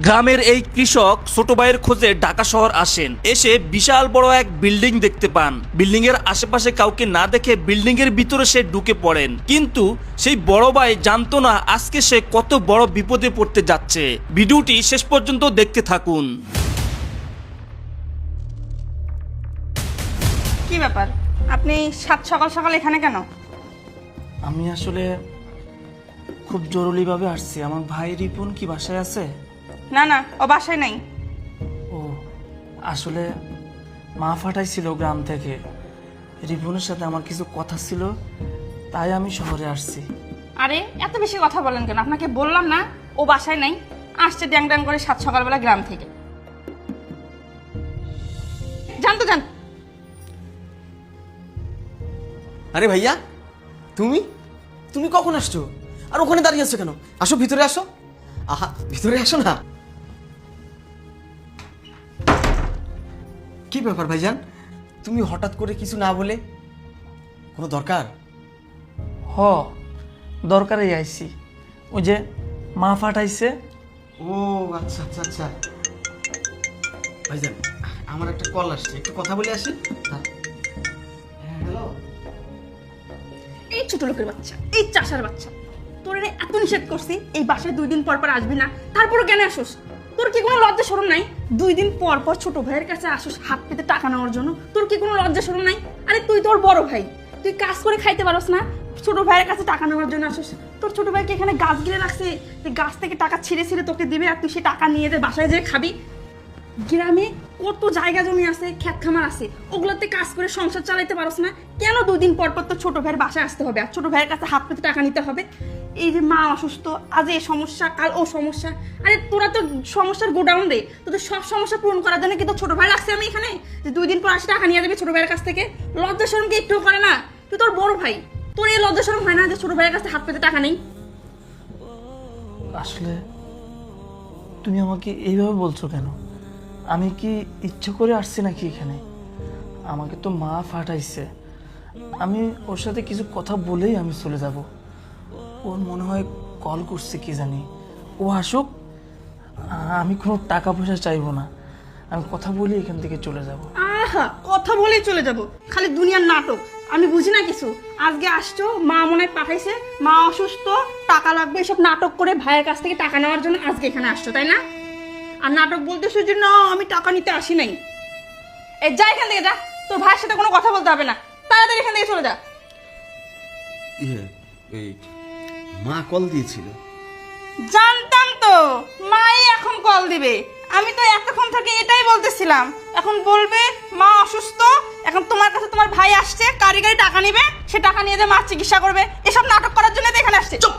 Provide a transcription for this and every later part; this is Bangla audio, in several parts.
গ্রামের এই কৃষক ছোট ভাইয়ের খোঁজে ঢাকা শহর আসেন। এসে বিশাল বড় এক বিল্ডিং দেখতে পান। বিল্ডিং এর আশেপাশে কাউকে না দেখে বিল্ডিং এর ভিতরে সে ঢুকে পড়েন, কিন্তু সেই বড় ভাই জানতো না আজকে সে কত বড় বিপদে পড়তে যাচ্ছে। ভিডিওটি শেষ পর্যন্ত দেখতে থাকুন। কি ব্যাপার, আপনি সাত সকাল সকাল এখানে কেন? আমি আসলে খুব জরুরিভাবে আসছি। আমার ভাই রিপন কি বাসায় আছে? না না, ও বাসায় নাই। ও আসলে মা ফাটাইছিল গ্রাম থেকে। রিপনের সাথে আমার কিছু কথা ছিল, তাই আমি শহরে আসছি। আরে এত বেশি কথা বলেন কেন? আপনাকে বললাম না ও বাসায় নাই, আসছে ড্যাং ড্যাং করে সাত সকালবেলা গ্রাম থেকে। জান তো জান। আরে ভাইয়া, তুমি তুমি কখন আসছো? আর ওখানে দাঁড়িয়ে আছো কেন? আসো ভিতরে আসো। আহা, ভিতরে আসো না। কি ব্যাপার ভাইজান, তুমি হঠাৎ করে কিছু না বলে? কোনো দরকার? হ, দরকারেই আইছি। ওই যে মা ফাটাইছে। ও আচ্ছা আচ্ছা আচ্ছা। ভাইজান, আমার একটা কল আসছে, একটু কথা বলে আসি। হ্যাঁ, হ্যালো। এই ছোট লোকের বাচ্চা, এই চাষার বাচ্চা, তোর এত নিষেধ করছি এই বাসায় 2 দিন পর পর আসবি না, তারপরও কেন আসোস? তোর কি কোনো লজ্জা শরম নাই? 2 দিন পর পর ছোট ভাইয়ের কাছে আসোস হাত পেতে টাকা নেওয়ার জন্য, তোর কি কোনো লজ্জা শরম নাই? আরে তুই তোর বড় ভাই, তুই কাজ করে খাইতে পারস না, ছোট ভাইয়ের কাছে টাকা নেওয়ার জন্য আসোস? তোর ছোট ভাইকে এখানে গাছ গিলে রাখছে, যে গাছ থেকে টাকা ছিঁড়ে ছিঁড়ে তোকে দিবে, আর তুই সে টাকা নিয়ে যে বাসায় যেয়ে খাবি। গ্রামে কত জায়গা জমি আছে, ক্ষেত খামার আছে, ওগুলোতে কাজ করে সংসার চালাইতে পারস না? কেন 2 দিন পর পর তো ছোট ভাইয়ের বাসায় আসতে হবে, আর ছোট ভাইয়ের কাছে হাত পেতে টাকা নিতে হবে? এই যে মা অসুস্থ, আজ এই সমস্যা, কাল ও সমস্যা। আরে তোরা তো সমস্যার গোডাউন রে, তোদের সব সমস্যা পূরণ করার জন্য কিন্তু ছোট ভাই রাখছি আমি এখানে, যে 2 দিন পর আসে টাকা নিয়ে যাবে ছোট ভাইয়ের কাছ থেকে। লজ্জা শরম কি একটু করে না? তুই তোর বড় ভাই, তোর এই লজ্জা শরম হয় না যে ছোট ভাইয়ের কাছে হাত পেতে টাকা নেই? আসলে তুমি আমাকে এইভাবে বলছো কেন? আমি কি ইচ্ছে করে আসছি নাকি এখানে? আমাকে তো মা ফাটাইছে, আমি ওর সাথে কিছু কথা বলেই আমি চলে যাব। ওর মনে হয় কল করছে কি জানি, ও আসুক, আমি কোনো টাকা পয়সা চাইবো না, আমি কথা বলে এখান থেকে চলে যাব। আহা, কথা বলেই চলে যাব? খালি দুনিয়ার নাটক, আমি বুঝি না কিছু। আজকে আসছো, মা মনে হয় পাঠাইছে, মা অসুস্থ, টাকা লাগবে, এসব নাটক করে ভাইয়ের কাছ থেকে টাকা নেওয়ার জন্য আজকে এখানে আসছো, তাই না? আর নাটক বলতেছো যে না আমি টাকা নিতে আসি নাই। এই যা এখান থেকে, যা, তোর ভাইয়ের সাথে কোনো কথা বলতে হবে না, তাড়াতাড়ি এখান থেকে চলে যা। এই মা কল দিয়েছিল। জানতাম তো মাই এখন কল দিবে, আমি তো এতক্ষণ থেকে এটাই বলতেছিলাম। এখন বলবে মা অসুস্থ, এখন তোমার কাছে তোমার ভাই আসছে, কারিগরি টাকা নিবে, সে টাকা নিয়ে যে মা চিকিৎসা করবে, এসব নাটক করার জন্য তো এখানে আসছে। চুপ!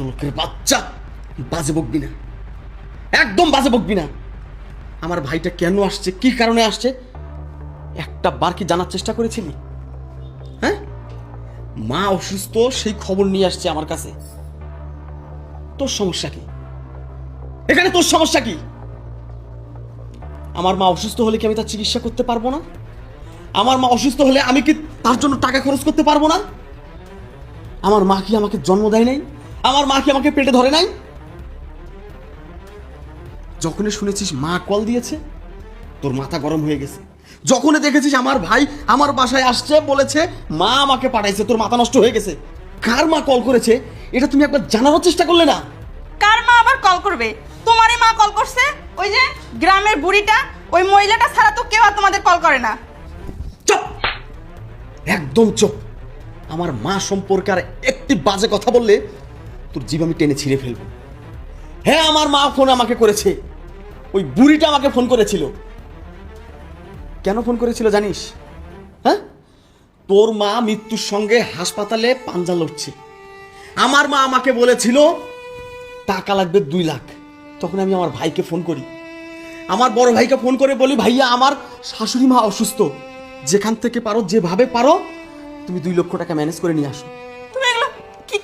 লোকের বাচ্চা, বাজে বকবি না, একদম বাজে বকবি না। আমার ভাইটা কেন আসছে, কি কারণে আসছে, একটা বার কি জানার চেষ্টা করেছিলি? হ্যাঁ, মা অসুস্থ সেই খবর নিয়ে আসছে আমার কাছে। তোর সমস্যা কি এখানে? তোর সমস্যা কি? আমার মা অসুস্থ হলে কি আমি তার চিকিৎসা করতে পারবো না? আমার মা অসুস্থ হলে আমি কি তার জন্য টাকা খরচ করতে পারবো না? আমার মা কি আমাকে জন্ম দেয় নাই? আমার মা কি আমাকে পেটে ধরে নাই? যখনই শুনেছিস মা কল দিয়েছে, তোর মাথা গরম হয়ে গেছে। যখনই দেখেছিস আমার ভাই আমার বাসায় আসছে, বলেছে মা আমাকে পাঠাইছে, তোর মাথা নষ্ট হয়ে গেছে। কার মা কল করেছে এটা তুমি একবার জানার চেষ্টা করলে না? কার মা আবার কল করবে? তোমারই মা কল করছে, ওই যে গ্রামের বুড়িটা, ওই মহিলাটা ছাড়া তো কেউ আর তোমাদের কল করে না। চুপ, একদম চুপ। আমার মা সম্পর্কে আর একটি বাজে কথা বললে তোর জীব আমি টেনে ছিঁড়ে ফেলবো। হ্যাঁ, আমার মা ফোন আমাকে করেছে, ওই বুড়িটা আমাকে ফোন করেছিল। কেন ফোন করেছিল জানিস? হ্যাঁ, তোর মা মৃত্যুর সঙ্গে হাসপাতালে পাঞ্জা লড়ছে। আমার মা আমাকে বলেছিল টাকা লাগবে 2 লাখ। তখন আমি আমার ভাইকে ফোন করি, আমার বড় ভাইকে ফোন করে বলি, ভাইয়া আমার শাশুড়ি মা অসুস্থ, যেখান থেকে পারো যেভাবে পারো তুমি 2 লক্ষ টাকা ম্যানেজ করে নিয়ে আসো। তুমি এগুলো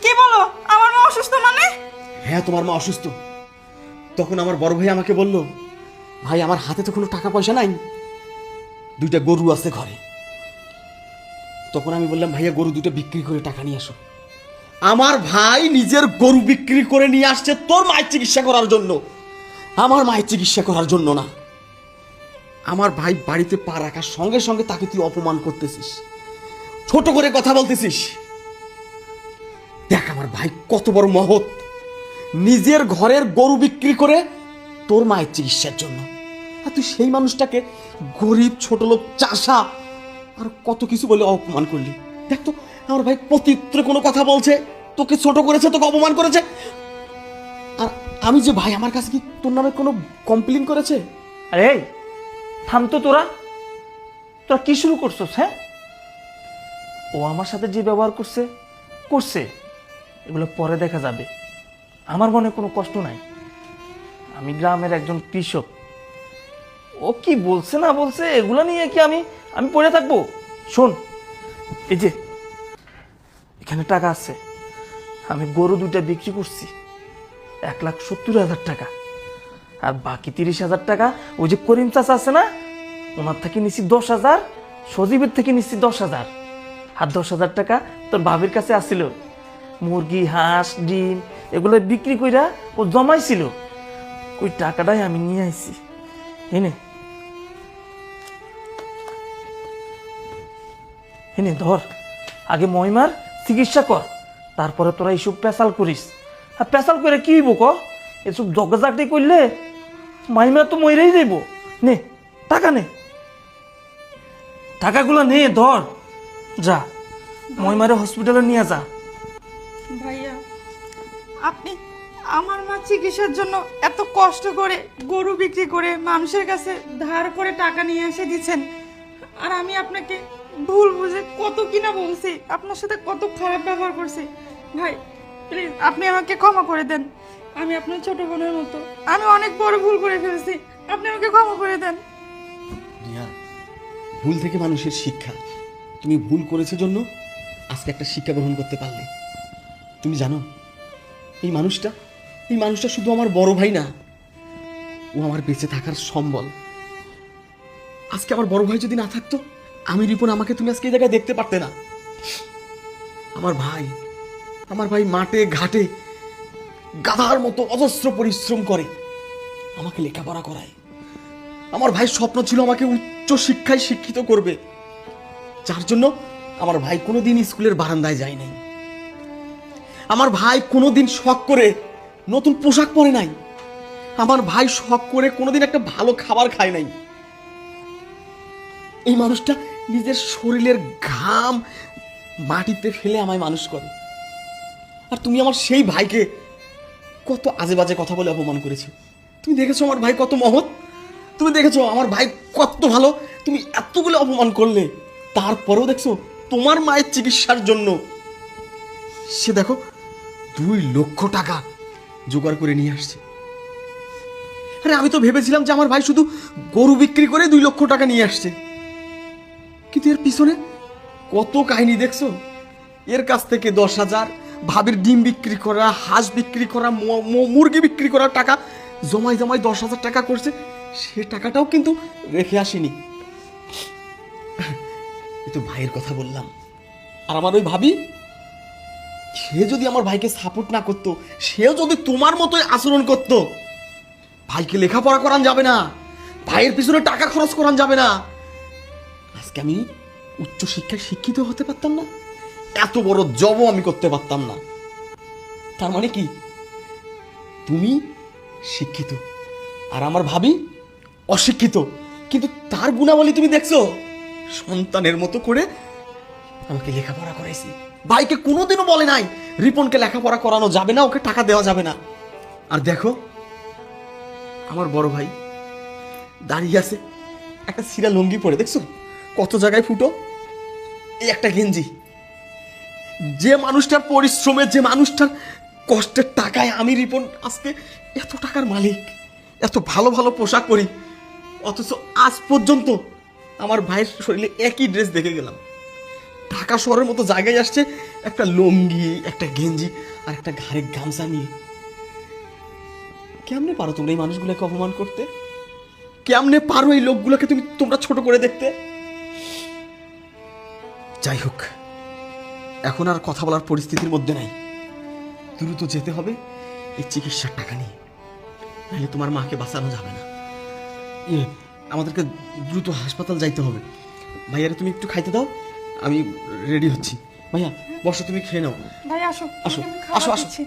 কি বলো? আমার মা অসুস্থ মানে? হ্যাঁ, তোমার মা অসুস্থ। তখন আমার বড় ভাই আমাকে বলল, ভাই আমার হাতে তো কোনো টাকা পয়সা নাই, 2টা গরু আছে ঘরে। তখন আমি বললাম, ভাইয়া গরু 2টা বিক্রি করে টাকা নিয়ে আসো। আমার ভাই নিজের গরু বিক্রি করে নিয়ে আসছে তোর মায়ের চিকিৎসা করার জন্য, আমার মায়ের চিকিৎসা করার জন্য না। আমার ভাই বাড়িতে পা রাখার সঙ্গে সঙ্গে তাকে তুই অপমান করতেছিস, ছোট করে কথা বলতেছিস। দেখ আমার ভাই কত বড় মহৎ, নিজের ঘরের গরু বিক্রি করে তোর মায়ের চিকিৎসার জন্য। আর তুই সেই মানুষটাকে গরিব, ছোট লোক, চাষা আর কত কিছু বলে অপমান করলি। দেখ তো আমার ভাই পতিত্র কোনো কথা বলছে, তোকে ছোট করেছে, তোকে অপমান করেছে। আর আমি যে ভাই, আমার কাছে কি তোর নামে কোনো কমপ্লেন করেছে? আরে এই, থাম তো তোরা কি শুরু করছস? হ্যাঁ, ও আমার সাথে যে ব্যবহার করছে করছে, এগুলো পরে দেখা যাবে। আমার মনে কোনো কষ্ট নাই। আমি গ্রামের একজন কৃষক, ও কি বলছে না বলছে এগুলো নিয়ে কি আমি পড়ে থাকবো? শোন, এই যে এখানে টাকা আছে, আমি গরু 2টা বিক্রি করছি 1,70,000 টাকা, আর বাকি 30,000 টাকা ওই যে করিম চাচা আছে না, ওনার থেকে নিচ্ছি 10,000, সজীবের থেকে নিচ্ছি 10,000, আর 10,000 টাকা তোর ভাবির কাছে আসছিল। মুরগি, হাঁস, ডিম এগুলো বিক্রি কইরা ও জমাইছিল, ওই টাকাটাই আমি নিয়ে আইছি। এনে এনে ধর, আগে মহিমার চিকিৎসা কর, তারপরে তোরা এইসব পেশাল করিস। আর পেশাল করে কি হইব ক? এসব জগাজাগটি করলে মাইমা তো মইরেই যাইব। নে টাকা, নে টাকাগুলো, নে ধর, যা মহিমারে হসপিটালে নিয়ে যা। ভাইয়া, আপনি আমার মা চিকিৎসার জন্য এত কষ্ট করে গরু বিক্রি করে মানুষের কাছে ধার করে টাকা নিয়ে এসে দিচ্ছেন, আর আমি আপনাকে ভুল বুঝে কত কিনা বলছি, আপনার সাথে কত খারাপ ব্যবহার করছি। ভাই প্লিজ আপনি আমাকে ক্ষমা করে দেন, আমি আপনার ছোট বোনের মতো, আমি অনেক বড় ভুল করে ফেলেছি, আপনি আমাকে ক্ষমা করে দেন। রিয়া, ভুল থেকে মানুষের শিক্ষা। তুমি ভুল করেছো জন্য আজকে একটা শিক্ষা গ্রহণ করতে পারলে। তুমি জানো এই মানুষটা শুধু আমার বড় ভাই না, ও আমার বেঁচে থাকার সম্বল। আজকে আমার বড় ভাই যদি না থাকতো, আমি রিপন, আমাকে তুমি আজকে এই জায়গায় দেখতে পারতে না। আমার ভাই মাঠে ঘাটে গাধার মতো অজস্র পরিশ্রম করে আমাকে লেখাপড়া করায়। আমার ভাইয়ের স্বপ্ন ছিল আমাকে উচ্চ শিক্ষায় শিক্ষিত করবে, যার জন্য আমার ভাই কোনোদিন স্কুলের বারান্দায় যায় নাই। আমার ভাই কোনোদিন শখ করে নতুন পোশাক পরে নাই। আমার ভাই শখ করে কোনোদিন একটা ভালো খাবার খায় নাই। এই মানুষটা নিজের শরীরের ঘাম মাটিতে ফেলে আমায় মানুষ করে। আর তুমি আমার সেই ভাইকে কত আজে বাজে কথা বলে অপমান করেছো। তুমি দেখেছো আমার ভাই কত মহৎ, তুমি দেখেছো আমার ভাই কত ভালো, তুমি এতগুলো অপমান করলে, তারপরেও দেখছো তোমার মায়ের চিকিৎসার জন্য সে দেখো 2 লক্ষ টাকা জোগাড় করে নিয়ে আসছে। আরে আমি তো ভেবেছিলাম যে আমার ভাই শুধু গরু বিক্রি করে 2 লক্ষ টাকা নিয়ে আসছে, কিন্তু এর পিছনে কত কাহিনী দেখছো। এর কাছ থেকে 10,000, ভাবির ডিম বিক্রি করা, হাঁস বিক্রি করা, মুরগি বিক্রি করার টাকা জমাই 10,000 টাকা করছে। সে টাকাটাও কিন্তু রেখে আসেনি। এই তো ভাইয়ের কথা বললাম। আর আমার ওই ভাবি, সে যদি আমার ভাইকে সাপোর্ট না করতো, সেও যদি তোমার মতোই আচরণ করতো, ভাইকে লেখাপড়া করান যাবে না, ভাইয়ের পিছনে টাকা খরচ করান যাবে না, আজকে আমি উচ্চ শিক্ষায় শিক্ষিত হতে পারতাম না, এত বড় জবও আমি করতে পারতাম না। তার মানে কি, তুমি শিক্ষিত আর আমার ভাবি অশিক্ষিত, কিন্তু তার গুণাবলী তুমি দেখছো। সন্তানের মতো করে আমাকে লেখাপড়া করাইছি, ভাইকে কোনোদিনও বলে নাই রিপনকে লেখাপড়া করানো যাবে না, ওকে টাকা দেওয়া যাবে না। আর দেখো আমার বড় ভাই দাঁড়িয়ে আছে একটা ছিঁড়া লুঙ্গি পরে, দেখছো কত জায়গায় ফুটো, এই একটা গেঞ্জি। যে মানুষটার পরিশ্রমে, যে মানুষটার কষ্টের টাকায় আমি রিপন আজকে এত টাকার মালিক, এত ভালো ভালো পোশাক পরি, অথচ আজ পর্যন্ত আমার ভাইয়ের শরীরে একই ড্রেস দেখে গেলাম। ঢাকা শহরের মতো জায়গায় আসছে একটা লুঙ্গি, একটা গেঞ্জি আর একটা ঘাড়ে গামছা নিয়ে। কেমনে পারো তোমরা এই মানুষগুলোকে অপমান করতে? কেমনে পারো এই লোকগুলোকে তোমরা ছোট করে দেখতে? যাই হোক, এখন আর কথা বলার পরিস্থিতির মধ্যে নাই। দ্রুত যেতে হবে এই চিকিৎসার টাকা নিয়ে, নাহলে তোমার মাকে বাঁচানো যাবে না। আমাদেরকে দ্রুত হাসপাতাল যাইতে হবে। ভাইয়ারে তুমি একটু খাইতে দাও, আমি রেডি হচ্ছি। ভাইয়া বসো, তুমি খেয়ে নাও। ভাই আসো, আসো, তোমাকে আমি খাবার আসো, আসো। দিচ্ছি।